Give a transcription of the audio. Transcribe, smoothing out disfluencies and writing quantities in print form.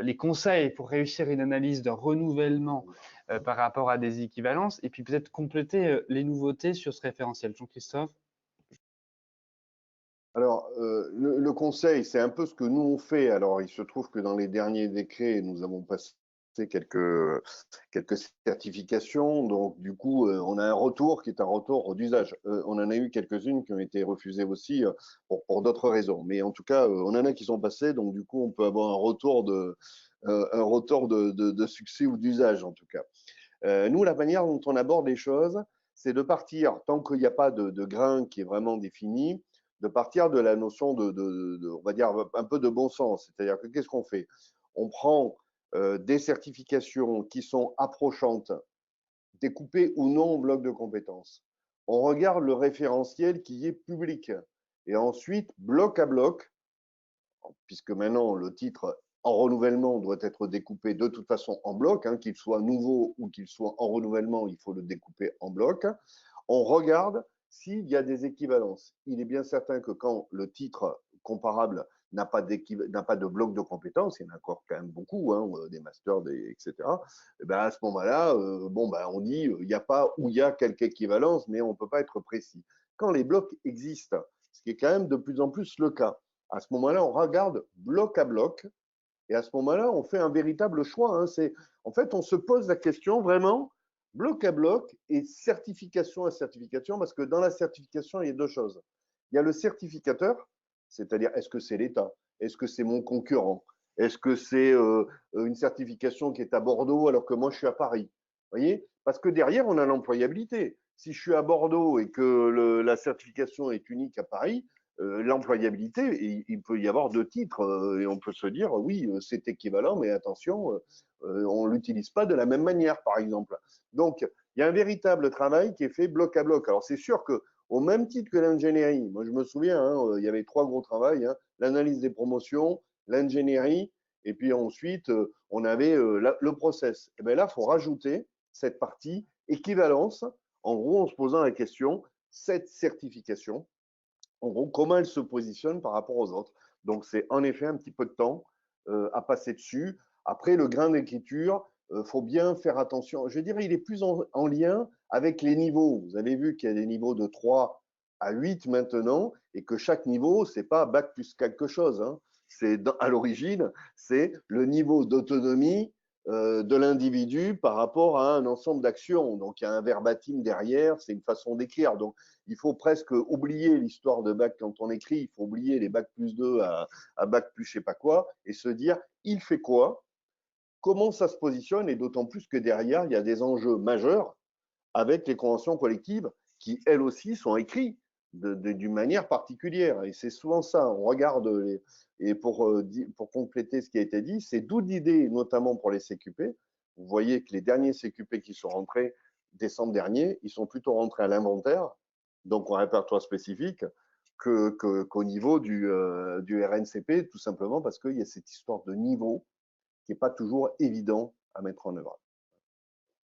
les conseils pour réussir une analyse de renouvellement par rapport à des équivalences, et puis peut-être compléter les nouveautés sur ce référentiel. Jean-Christophe? Alors, le conseil, c'est un peu ce que nous on fait. Alors, il se trouve que dans les derniers décrets, nous avons passé quelques certifications. Donc, du coup, on a un retour qui est un retour d'usage. On en a eu quelques-unes qui ont été refusées aussi pour d'autres raisons. Mais en tout cas, on en a qui sont passées. Donc, du coup, on peut avoir un retour de succès ou d'usage, en tout cas. Nous, la manière dont on aborde les choses, c'est de partir, tant qu'il n'y a pas de grain qui est vraiment défini, de partir de la notion on va dire, un peu de bon sens. C'est-à-dire que qu'est-ce qu'on fait? On prend des certifications qui sont approchantes, découpées ou non en blocs de compétences. On regarde le référentiel qui est public. Et ensuite, bloc à bloc, puisque maintenant le titre en renouvellement doit être découpé de toute façon en bloc, hein, qu'il soit nouveau ou qu'il soit en renouvellement, il faut le découper en bloc. On regarde s'il y a des équivalences. Il est bien certain que quand le titre comparable n'a pas de bloc de compétences, il y en a encore quand même beaucoup, hein, des masters, etc. Et ben à ce moment-là, on dit il n'y a pas ou il y a quelques équivalences, mais on ne peut pas être précis. Quand les blocs existent, ce qui est quand même de plus en plus le cas, à ce moment-là, on regarde bloc à bloc et à ce moment-là, on fait un véritable choix. Hein. En fait, on se pose la question vraiment bloc à bloc et certification à certification parce que dans la certification, il y a deux choses. Il y a le certificateur, c'est-à-dire est-ce que c'est l'État? Est-ce que c'est mon concurrent? Est-ce que c'est une certification qui est à Bordeaux alors que moi je suis à Paris? Vous voyez? Parce que derrière, on a l'employabilité. Si je suis à Bordeaux et que la certification est unique à Paris, l'employabilité, il peut y avoir deux titres et on peut se dire oui, c'est équivalent, mais attention, on ne l'utilise pas de la même manière, par exemple. Donc, il y a un véritable travail qui est fait bloc à bloc. Alors, c'est sûr que au même titre que l'ingénierie, moi je me souviens, hein, il y avait trois gros travails, hein, l'analyse des promotions, l'ingénierie, et puis ensuite, on avait le process. Et bien là, il faut rajouter cette partie équivalence, en gros, en se posant la question, cette certification, en gros, comment elle se positionne par rapport aux autres. Donc, c'est en effet un petit peu de temps à passer dessus. Après, le grain d'écriture, faut bien faire attention. Je dirais, il est plus en lien avec les niveaux. Vous avez vu qu'il y a des niveaux de 3 à 8 maintenant, et que chaque niveau, c'est pas bac plus quelque chose. Hein. À l'origine, c'est le niveau d'autonomie de l'individu par rapport à un ensemble d'actions. Donc, il y a un verbatim derrière, c'est une façon d'écrire. Donc, il faut presque oublier l'histoire de bac quand on écrit, il faut oublier les bac plus 2 à bac plus je sais pas quoi, et se dire, il fait quoi? Comment ça se positionne? Et d'autant plus que derrière, il y a des enjeux majeurs avec les conventions collectives qui, elles aussi, sont écrites d'une manière particulière. Et c'est souvent ça. On regarde, et pour compléter ce qui a été dit, c'est d'où l'idée, notamment pour les CQP. Vous voyez que les derniers CQP qui sont rentrés décembre dernier, ils sont plutôt rentrés à l'inventaire, donc en répertoire spécifique, qu'au niveau du RNCP, tout simplement parce qu'il y a cette histoire de niveau qui n'est pas toujours évident à mettre en œuvre.